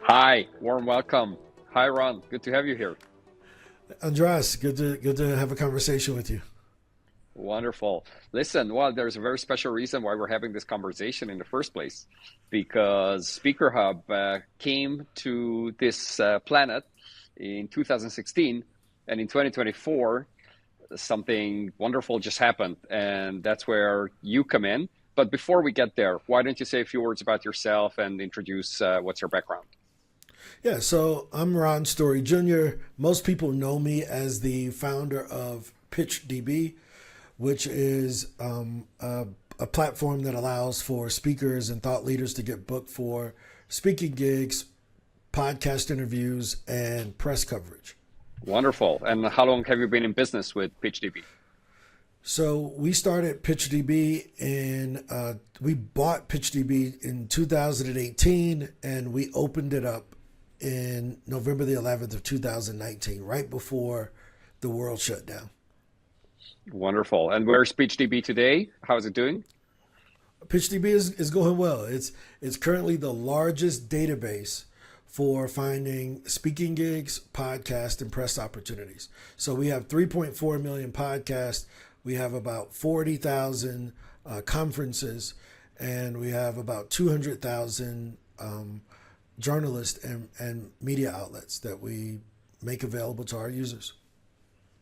Hi, warm welcome. Hi, Ron. Good to have you here. Andras, good to have a conversation with you. Wonderful. Listen, well, there's a very special reason why we're having this conversation in the first place, because SpeakerHub came to this planet in 2016, and in 2024, something wonderful just happened, and that's where you come in. But before we get there, why don't you say a few words about yourself and introduce what's your background? Yeah, so I'm Ron Story Jr. Most people know me as the founder of PitchDB, which is a platform that allows for speakers and thought leaders to get booked for speaking gigs, podcast interviews, and press coverage. Wonderful. And how long have you been in business with PitchDB? So we started PitchDB we bought PitchDB in 2018 and we opened it up in November the 11th of 2019, right before the world shut down. Wonderful. And where's PitchDB today? How is it doing? PitchDB is going well. It's currently the largest database for finding speaking gigs, podcast, and press opportunities. So we have 3.4 million podcasts. We have about 40,000 conferences, and we have about 200,000 journalists and media outlets that we make available to our users.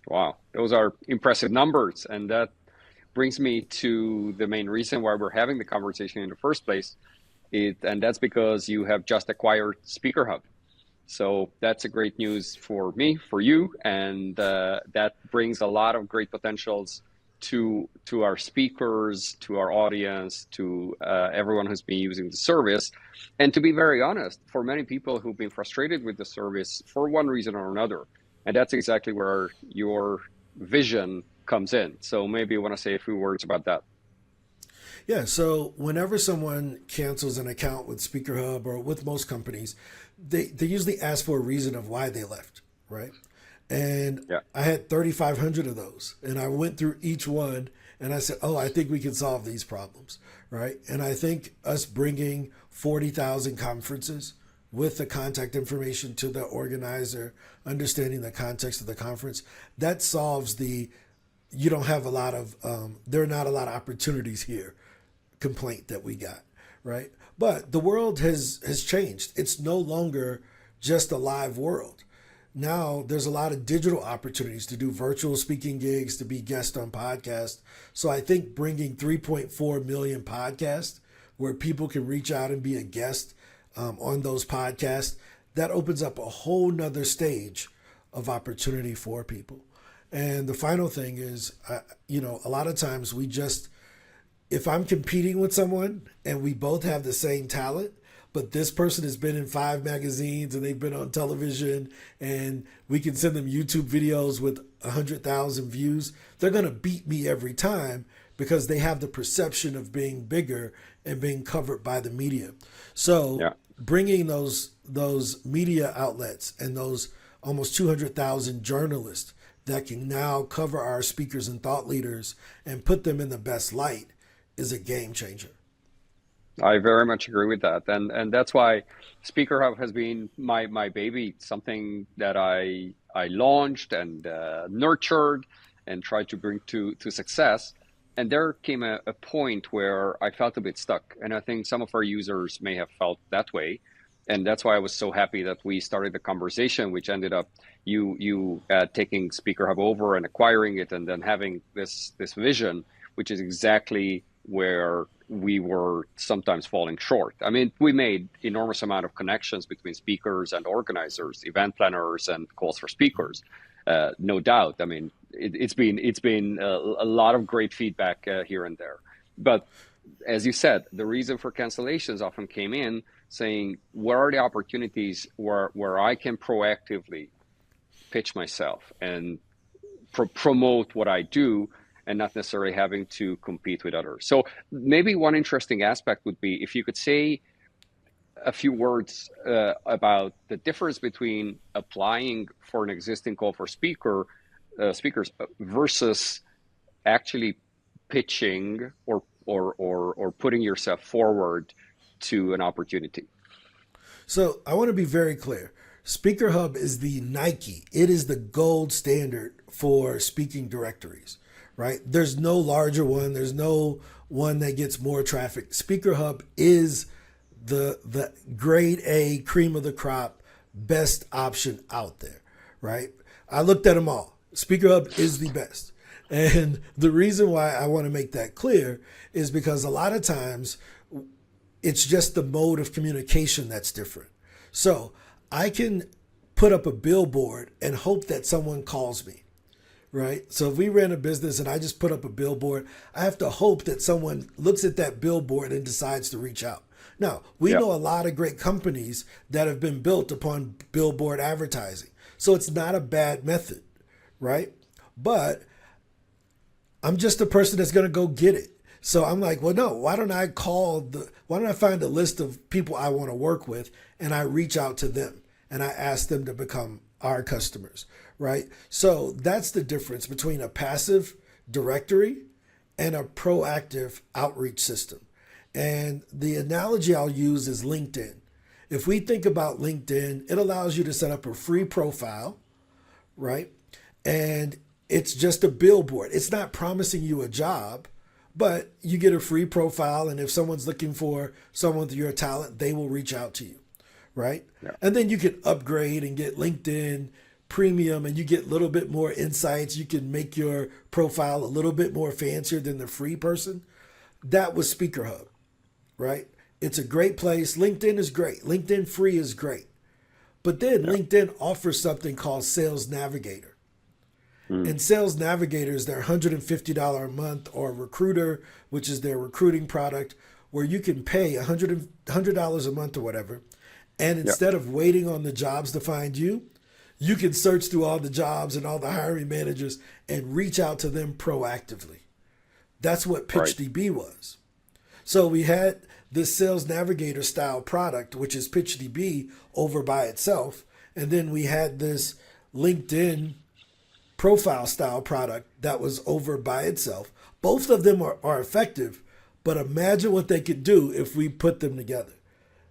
Wow, those are impressive numbers. And that brings me to the main reason why we're having the conversation in the first place. And that's because you have just acquired SpeakerHub. So that's a great news for me, for you, and that brings a lot of great potentials to our speakers, to our audience, to everyone who's been using the service. And to be very honest, for many people who've been frustrated with the service for one reason or another, and that's exactly where your vision comes in. So maybe you want to say a few words about that. Yeah, so whenever someone cancels an account with SpeakerHub or with most companies, they usually ask for a reason of why they left, right? And Yeah. I had 3,500 of those. And I went through each one and I said, oh, I think we can solve these problems, right? And I think us bringing 40,000 conferences with the contact information to the organizer, understanding the context of the conference, that solves you don't have a lot of, there are not a lot of opportunities here complaint that we got, right? But the world has changed. It's no longer just a live world. Now there's a lot of digital opportunities to do virtual speaking gigs, to be guest on podcasts. So I think bringing 3.4 million podcasts where people can reach out and be a guest on those podcasts, that opens up a whole nother stage of opportunity for people. And the final thing is, a lot of times if I'm competing with someone and we both have the same talent, but this person has been in 5 magazines and they've been on television and we can send them YouTube videos with 100,000 views, they're going to beat me every time because they have the perception of being bigger and being covered by the media. So Yeah. bringing those media outlets and those almost 200,000 journalists that can now cover our speakers and thought leaders and put them in the best light is a game changer. I very much agree with that, and that's why Speaker Hub has been my baby, something that I launched and nurtured and tried to bring to success. And there came a point where I felt a bit stuck, and I think some of our users may have felt that way, and that's why I was so happy that we started the conversation, which ended up you taking Speaker Hub over and acquiring it, and then having this vision, which is exactly where we were sometimes falling short. I mean, we made enormous amount of connections between speakers and organizers, event planners and calls for speakers. No doubt. I mean, it's been a lot of great feedback here and there. But as you said, the reason for cancellations often came in saying, where are the opportunities where I can proactively pitch myself and promote what I do and not necessarily having to compete with others. So maybe one interesting aspect would be if you could say a few words about the difference between applying for an existing call for speakers versus actually pitching or putting yourself forward to an opportunity. So I want to be very clear. SpeakerHUB is the Nike. It is the gold standard for speaking directories, right? There's no larger one. There's no one that gets more traffic. SpeakerHUB is the grade A, cream of the crop, best option out there, right? I looked at them all. SpeakerHUB is the best. And the reason why I want to make that clear is because a lot of times it's just the mode of communication that's different. So I can put up a billboard and hope that someone calls me, right? So if we ran a business and I just put up a billboard, I have to hope that someone looks at that billboard and decides to reach out. Now, we know a lot of great companies that have been built upon billboard advertising. So it's not a bad method, right? But I'm just a person that's going to go get it. So I'm like, well, no, why don't I find a list of people I want to work with and I reach out to them and I ask them to become our customers, right? So that's the difference between a passive directory and a proactive outreach system. And the analogy I'll use is LinkedIn. If we think about LinkedIn, it allows you to set up a free profile, right? And it's just a billboard. It's not promising you a job, but you get a free profile. And if someone's looking for someone with your talent, they will reach out to you, right? Yeah. And then you can upgrade and get LinkedIn Premium and you get a little bit more insights. You can make your profile a little bit more fancier than the free person. That was SpeakerHUB, right? It's a great place. LinkedIn is great. LinkedIn Free is great. But then LinkedIn offers something called Sales Navigator. And Sales Navigator is their $150 a month, or Recruiter, which is their recruiting product, where you can pay $100 a month or whatever. And instead of waiting on the jobs to find you, you can search through all the jobs and all the hiring managers and reach out to them proactively. That's what PitchDB was. So we had this Sales Navigator style product, which is PitchDB over by itself. And then we had this LinkedIn profile style product that was over by itself. Both of them are effective, but imagine what they could do if we put them together.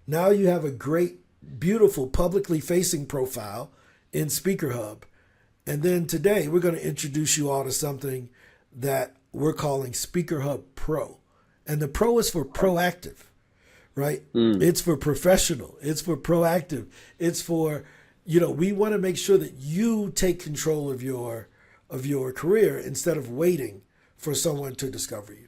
Now you have a great, beautiful, publicly facing profile in SpeakerHUB. And then today we're going to introduce you all to something that we're calling SpeakerHUB Pro. And the Pro is for proactive, right? It's for professional. It's for proactive. It's for, we want to make sure that you take control of your career instead of waiting for someone to discover you.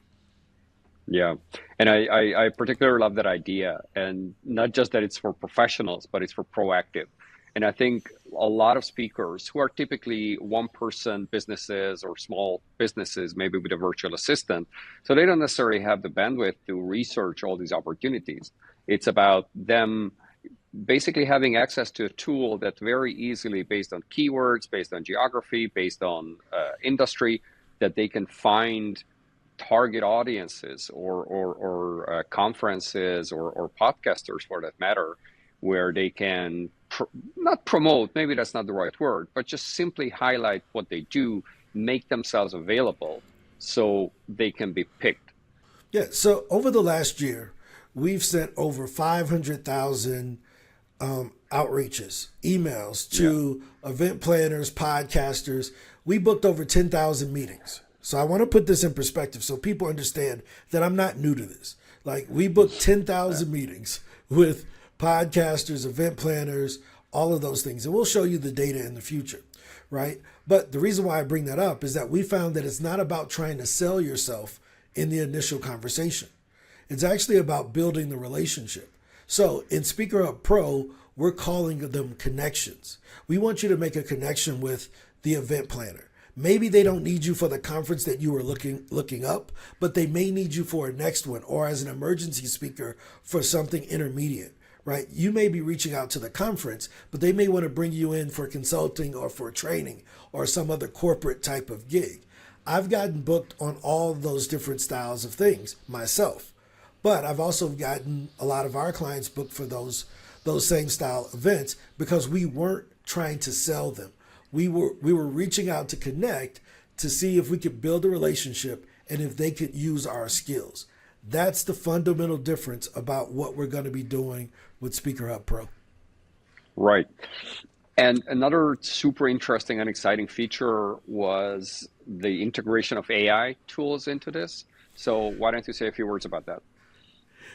Yeah. And I particularly love that idea. And not just that it's for professionals, but it's for proactive. And I think a lot of speakers who are typically one-person businesses or small businesses, maybe with a virtual assistant, so they don't necessarily have the bandwidth to research all these opportunities. It's about them basically having access to a tool that very easily, based on keywords, based on geography, based on industry, that they can find target audiences or conferences or podcasters, for that matter, where they can not promote, maybe that's not the right word, but just simply highlight what they do, make themselves available so they can be picked. Yeah, so over the last year, we've sent over 500,000 outreaches, emails to event planners, podcasters. We booked over 10,000 meetings. So I want to put this in perspective so people understand that I'm not new to this. Like, we booked 10,000 meetings with podcasters, event planners, all of those things. And we'll show you the data in the future, right? But the reason why I bring that up is that we found that it's not about trying to sell yourself in the initial conversation. It's actually about building the relationship. So in SpeakerHUB Pro, we're calling them connections. We want you to make a connection with the event planner. Maybe they don't need you for the conference that you were looking up, but they may need you for a next one or as an emergency speaker for something intermediate, right? You may be reaching out to the conference, but they may want to bring you in for consulting or for training or some other corporate type of gig. I've gotten booked on all those different styles of things myself, but I've also gotten a lot of our clients booked for those same style events because we weren't trying to sell them. We were reaching out to connect to see if we could build a relationship and if they could use our skills. That's the fundamental difference about what we're going to be doing with SpeakerHUB Pro. Right. And another super interesting and exciting feature was the integration of AI tools into this. So why don't you say a few words about that?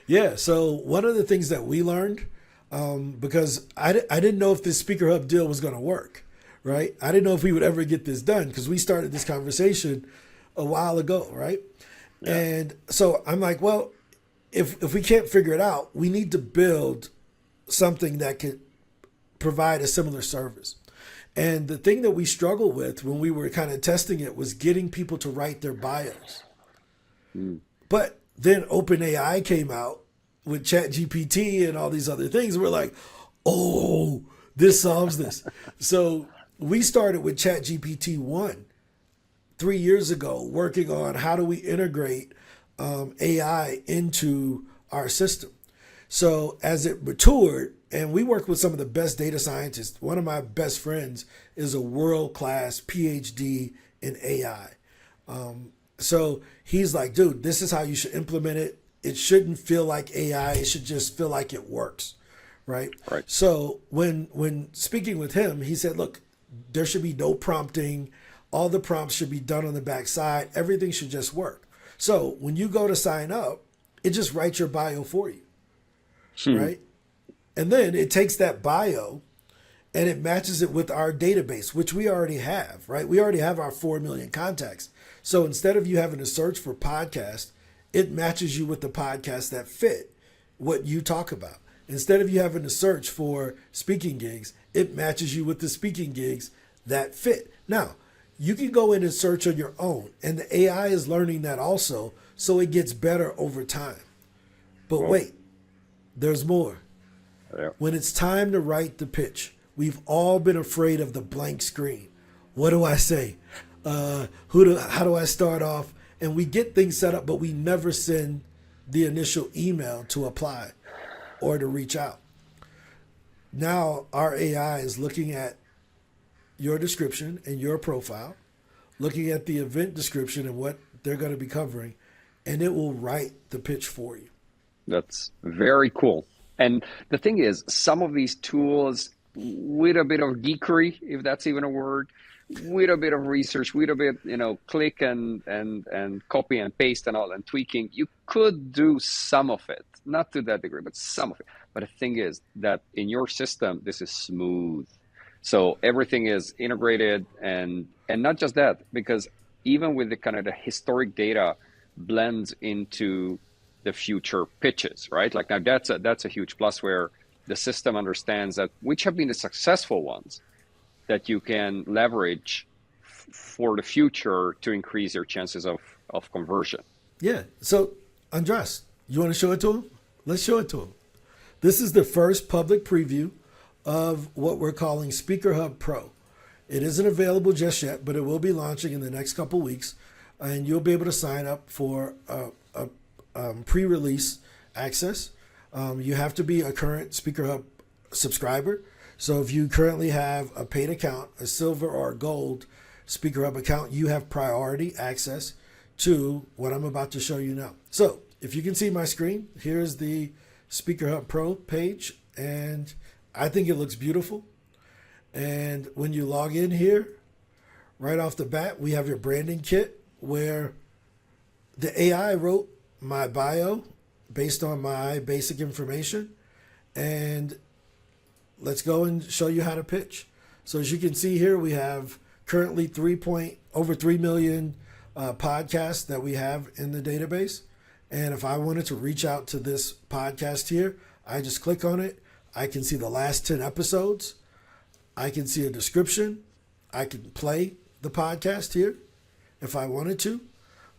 Yeah. So one of the things that we learned, because I didn't know if this Speaker Hub deal was going to work, right? I didn't know if we would ever get this done because we started this conversation a while ago, right? Yeah. And so I'm like, well, if we can't figure it out, we need to build something that could provide a similar service. And the thing that we struggled with when we were kind of testing it was getting people to write their bios. Mm. But then OpenAI came out with ChatGPT and all these other things. We're like, oh, this solves this. So we started with ChatGPT 1 3 years ago, working on how do we integrate AI into our system. So as it matured, and we work with some of the best data scientists. One of my best friends is a world-class PhD in AI. So he's like, dude, this is how you should implement it. It shouldn't feel like AI. It should just feel like it works, right? Right. So when speaking with him, he said, look, there should be no prompting. All the prompts should be done on the backside. Everything should just work. So when you go to sign up, it just writes your bio for you, Hmm. right? And then it takes that bio and it matches it with our database, which we already have, right? We already have our 4 million contacts. So instead of you having to search for podcast, it matches you with the podcasts that fit what you talk about. Instead of you having to search for speaking gigs, it matches you with the speaking gigs that fit. Now, you can go in and search on your own, and the AI is learning that also, so it gets better over time. But Well, wait, there's more. yeah. When it's time to write the pitch, we've all been afraid of the blank screen. What do I say? How do I start off? And we get things set up, but we never send the initial email to apply or to reach out. Now our AI is looking at your description and your profile, looking at the event description and what they're going to be covering, and it will write the pitch for you. That's very cool. And the thing is, some of these tools, with a bit of geekery, if that's even a word, with a bit of research, with a bit, click and copy and paste and all and tweaking, you could do some of it, not to that degree, but some of it. But the thing is that in your system, this is smooth. So everything is integrated and not just that, because even with the kind of the historic data blends into the future pitches, right? Like now that's a huge plus where the system understands that which have been the successful ones that you can leverage for the future to increase your chances of conversion. Yeah. So, Andres, you want to show it to him? Let's show it to him. This is the first public preview of what we're calling SpeakerHUB Pro. It isn't available just yet, but it will be launching in the next couple weeks, and you'll be able to sign up for pre-release access. You have to be a current SpeakerHUB subscriber. So if you currently have a paid account, a silver or a gold SpeakerHUB account, you have priority access to what I'm about to show you now. So if you can see my screen, here's the SpeakerHUB Pro page, and I think it looks beautiful. And when you log in here, right off the bat, we have your branding kit where the AI wrote my bio based on my basic information. And let's go and show you how to pitch. So as you can see here, we have currently over 3 million podcasts that we have in the database. And if I wanted to reach out to this podcast here, I just click on it. I can see the last 10 episodes. I can see a description. I can play the podcast here if I wanted to.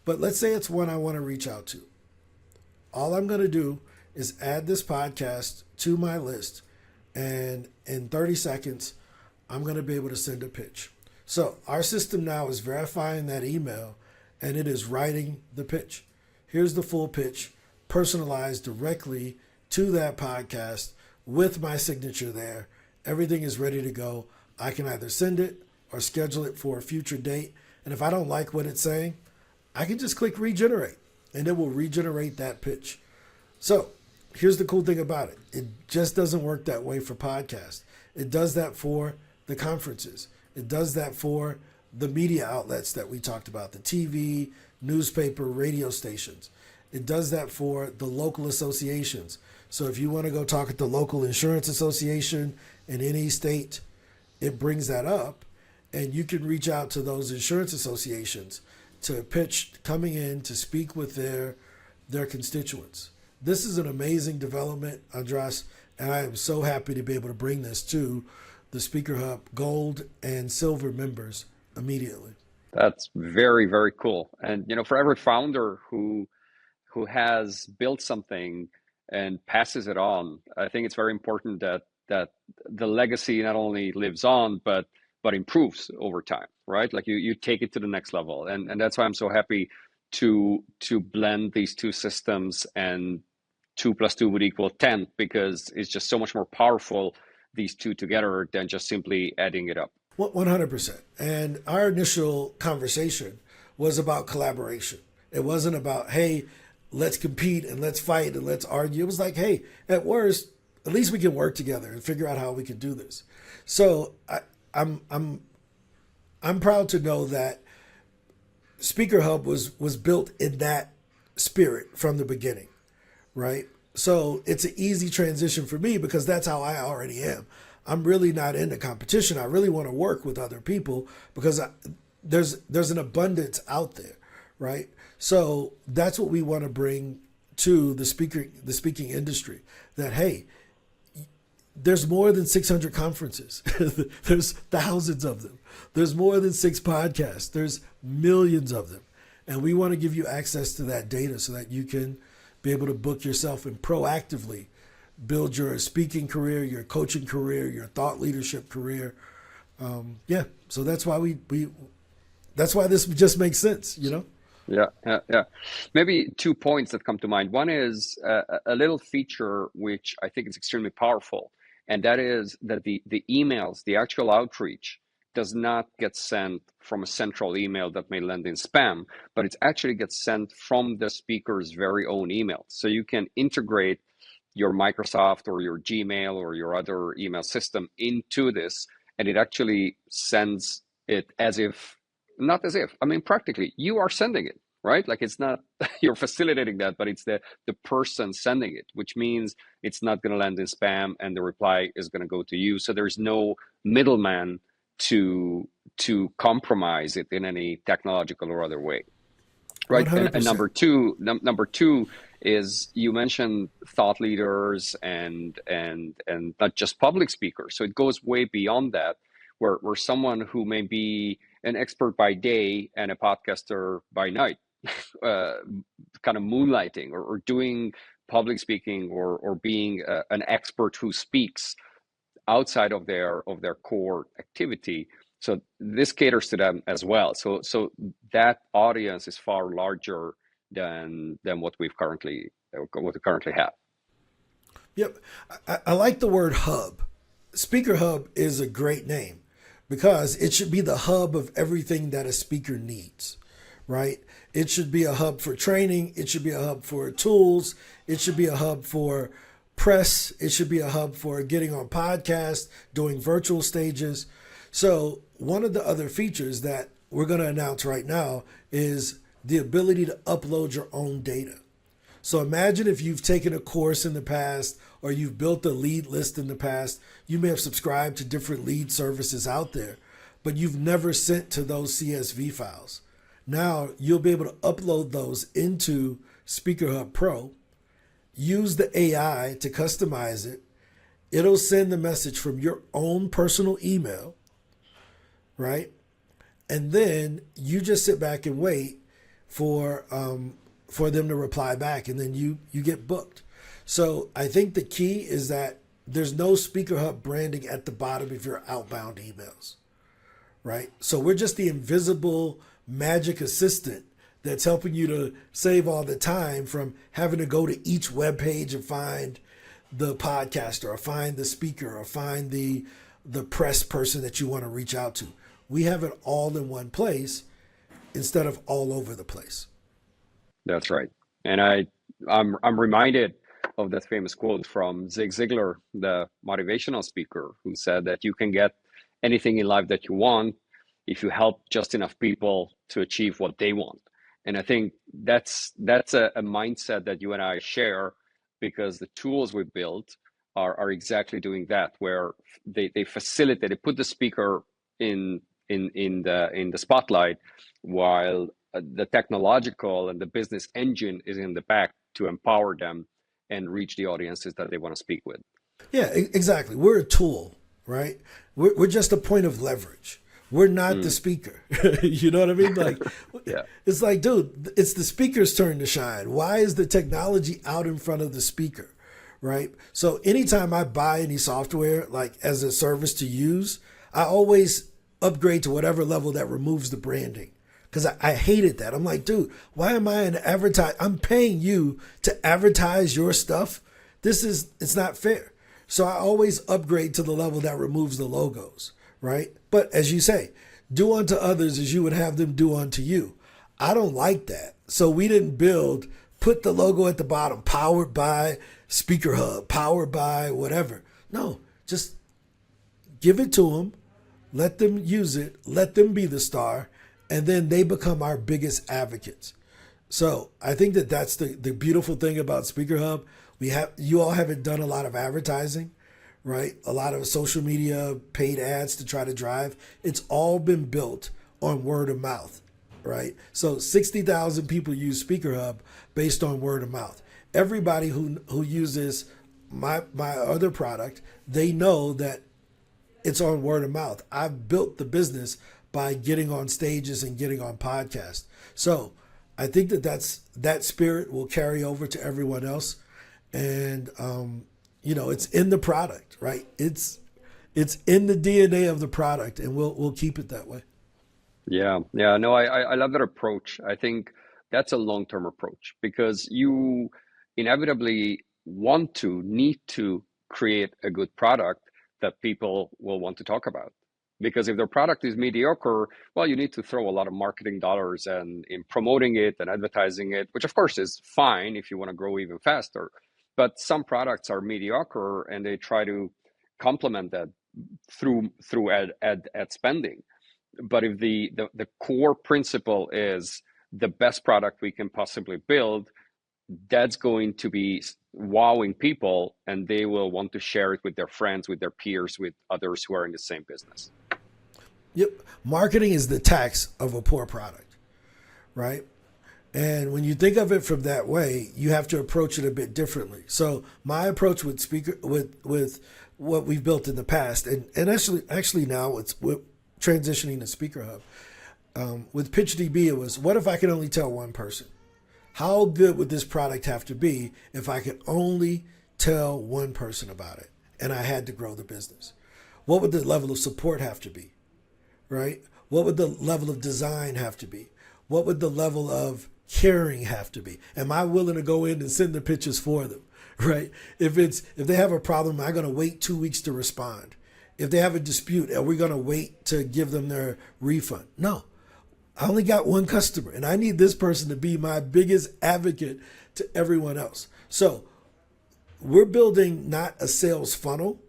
But let's say it's one I want to reach out to. All I'm going to do is add this podcast to my list. And in 30 seconds, I'm going to be able to send a pitch. So our system now is verifying that email, and it is writing the pitch. Here's the full pitch, personalized directly to that podcast with my signature there. Everything is ready to go. I can either send it or schedule it for a future date. And if I don't like what it's saying, I can just click regenerate, and it will regenerate that pitch. So here's the cool thing about it. It just doesn't work that way for podcasts. It does that for the conferences. It does that for the media outlets that we talked about, the TV, newspaper, radio stations. It does that for the local associations. So if you want to go talk at the local insurance association in any state, it brings that up, and you can reach out to those insurance associations to pitch coming in to speak with their constituents. This is an amazing development, Andras, and I am so happy to be able to bring this to the Speaker Hub Gold and Silver members immediately. That's very, very cool. And for every founder who has built something and passes it on, I think it's very important that the legacy not only lives on but improves over time, right? Like you take it to the next level, and that's why I'm so happy to blend these two systems, and 2 + 2 would equal 10, because it's just so much more powerful, these two together, than just simply adding it up. 100%. And our initial conversation was about collaboration. It wasn't about, hey, let's compete and let's fight and let's argue. It was like, hey, at worst, at least we can work together and figure out how we can do this. So I'm proud to know that Speaker Hub was built in that spirit from the beginning, right? So it's an easy transition for me because that's how I already am. I'm really not into competition. I really want to work with other people because there's an abundance out there, right? So that's what we want to bring to the speaking industry. That hey, there's more than 600 conferences. There's thousands of them. There's more than 6 podcasts. There's millions of them, and we want to give you access to that data so that you can be able to book yourself and proactively build your speaking career, your coaching career, your thought leadership career. So that's why that's why this just makes sense, Yeah. Maybe 2 points that come to mind. One is a little feature which I think is extremely powerful, and that is that the emails, the actual outreach, does not get sent from a central email that may land in spam, but it actually gets sent from the speaker's very own email. So you can integrate your Microsoft or your Gmail or your other email system into this, and it actually sends it as if, not as if, I mean, practically, you are sending it, right? Like it's not, you're facilitating that, but it's the person sending it, which means it's not going to land in spam and the reply is going to go to you. So there's no middleman to compromise it in any technological or other way, right? And 100%. number two is, you mentioned thought leaders and not just public speakers. So it goes way beyond that, where someone who may be an expert by day and a podcaster by night, kind of moonlighting or doing public speaking or being an expert who speaks outside of their core activity. So this caters to them as well. So that audience is far larger than what we currently have. Yep. I like the word hub. Speaker Hub is a great name because it should be the hub of everything that a speaker needs, right? It should be a hub for training. It should be a hub for tools. It should be a hub for press. It should be a hub for getting on podcasts, doing virtual stages. So one of the other features that we're going to announce right now is the ability to upload your own data. So imagine if you've taken a course in the past or you've built a lead list in the past. You may have subscribed to different lead services out there, but you've never sent to those CSV files. Now you'll be able to upload those into SpeakerHUB Pro, use the AI to customize it. It'll send the message from your own personal email, right? And then you just sit back and wait for them to reply back, and then you get booked. So I think the key is that there's no SpeakerHUB branding at the bottom of your outbound emails, right? So we're just the invisible magic assistant that's helping you to save all the time from having to go to each web page and find the podcaster or find the speaker or find the press person that you want to reach out to. We have it all in one place instead of all over the place. That's right. And I'm reminded of that famous quote from Zig Ziglar, the motivational speaker, who said that you can get anything in life that you want if you help just enough people to achieve what they want. And I think that's a mindset that you and I share, because the tools we built are exactly doing that, where they facilitate, they put the speaker in the spotlight, while the technological and the business engine is in the back to empower them and reach the audiences that they want to speak with. Yeah, exactly. We're a tool, right? We're just a point of leverage. We're not the speaker. You know what I mean? Like, Yeah. it's like, dude, it's the speaker's turn to shine. Why is the technology out in front of the speaker, right? So anytime I buy any software, like as a service to use, I always upgrade to whatever level that removes the branding. Because I hated that. I'm like, dude, why am I an advertise? I'm paying you to advertise your stuff. It's not fair. So I always upgrade to the level that removes the logos, right? But as you say, do unto others as you would have them do unto you. I don't like that. So we didn't put the logo at the bottom, powered by SpeakerHUB, powered by whatever. No, just give it to them, let them use it, let them be the star, and then they become our biggest advocates. So I think that's the beautiful thing about SpeakerHUB. You all haven't done a lot of advertising, right? A lot of social media, paid ads to try to drive. It's all been built on word of mouth, right? So 60,000 people use SpeakerHUB based on word of mouth. Everybody who uses my other product, they know that it's on word of mouth. I've built the business by getting on stages and getting on podcasts. So I think that spirit will carry over to everyone else. And, it's in the product, right? It's in the DNA of the product, and we'll keep it that way. Yeah, yeah, no, I love that approach. I think that's a long-term approach, because you inevitably need to create a good product that people will want to talk about. Because if their product is mediocre, well, you need to throw a lot of marketing dollars and in promoting it and advertising it, which of course is fine if you want to grow even faster. But some products are mediocre and they try to complement that through ad spending. But if the core principle is the best product we can possibly build, that's going to be wowing people, and they will want to share it with their friends, with their peers, with others who are in the same business. Yep. Marketing is the tax of a poor product, right? And when you think of it from that way, you have to approach it a bit differently. So my approach with what we've built in the past, and actually now it's with transitioning to SpeakerHUB. With PitchDB, it was, what if I could only tell one person? How good would this product have to be if I could only tell one person about it and I had to grow the business? What would the level of support have to be, right? What would the level of design have to be? What would the level of caring have to be? Am I willing to go in and send the pitches for them, right? If they have a problem, am I going to wait 2 weeks to respond? If they have a dispute, are we going to wait to give them their refund? No. I only got one customer, and I need this person to be my biggest advocate to everyone else. So we're building not a sales funnel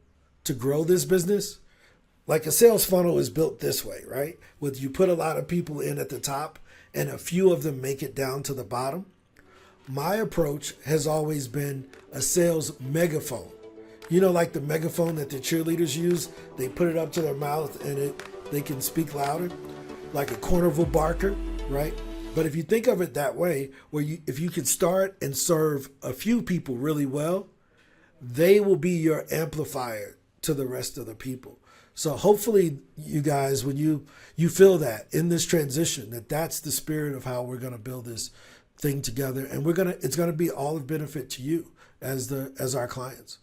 to grow this business. Like a sales funnel is built this way, right? With you put a lot of people in at the top and a few of them make it down to the bottom. My approach has always been a sales megaphone. Like the megaphone that the cheerleaders use, they put it up to their mouth and they can speak louder, like a Corneville Barker, right? But if you think of it that way, if you can start and serve a few people really well, they will be your amplifier to the rest of the people. So hopefully you guys, when you feel that in this transition, that's the spirit of how we're going to build this thing together, and it's going to be all of benefit to you as our clients.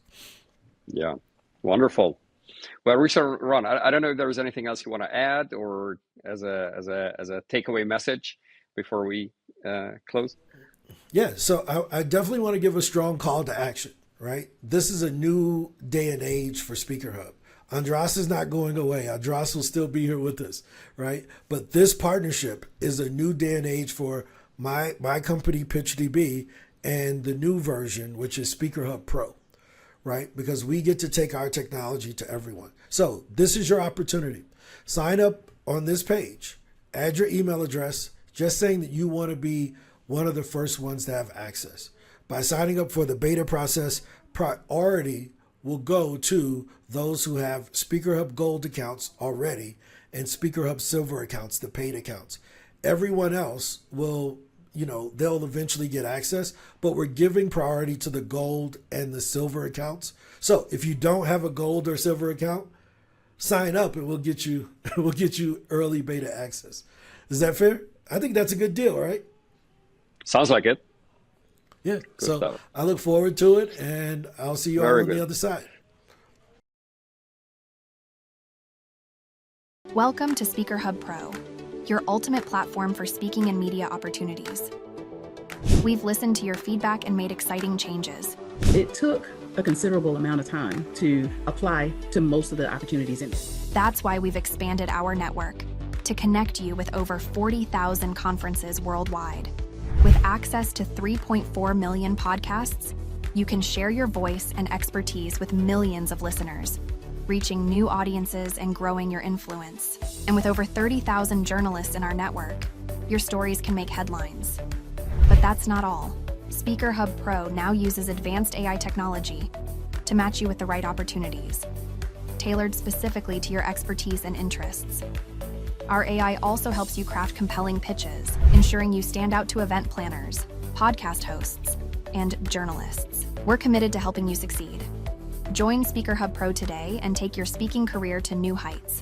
Yeah, wonderful. Well, Richard, Ron, I don't know if there was anything else you want to add, or as a takeaway message before we close. Yeah, so I definitely want to give a strong call to action, right? This is a new day and age for SpeakerHUB. Andras is not going away. Andras will still be here with us, right? But this partnership is a new day and age for my company, PitchDB, and the new version, which is SpeakerHUB Pro, right? Because we get to take our technology to everyone. So this is your opportunity. Sign up on this page, add your email address, just saying that you want to be one of the first ones to have access. By signing up for the beta process, priority will go to those who have SpeakerHUB Gold accounts already and SpeakerHUB Silver accounts, the paid accounts. Everyone else will, they'll eventually get access, but we're giving priority to the gold and the silver accounts. So if you don't have a gold or silver account, sign up and we'll get you early beta access. Is that fair? I think that's a good deal, right? Sounds like it. Yeah. Good so stuff. I look forward to it, and I'll see you all on the other side. Welcome to SpeakerHUB Pro, your ultimate platform for speaking and media opportunities. We've listened to your feedback and made exciting changes. It took a considerable amount of time to apply to most of the opportunities in it. That's why we've expanded our network to connect you with over 40,000 conferences worldwide. With access to 3.4 million podcasts, you can share your voice and expertise with millions of listeners, reaching new audiences and growing your influence. And with over 30,000 journalists in our network, your stories can make headlines. But that's not all. SpeakerHUB Pro now uses advanced AI technology to match you with the right opportunities, tailored specifically to your expertise and interests. Our AI also helps you craft compelling pitches, ensuring you stand out to event planners, podcast hosts, and journalists. We're committed to helping you succeed. Join SpeakerHUB Pro today and take your speaking career to new heights.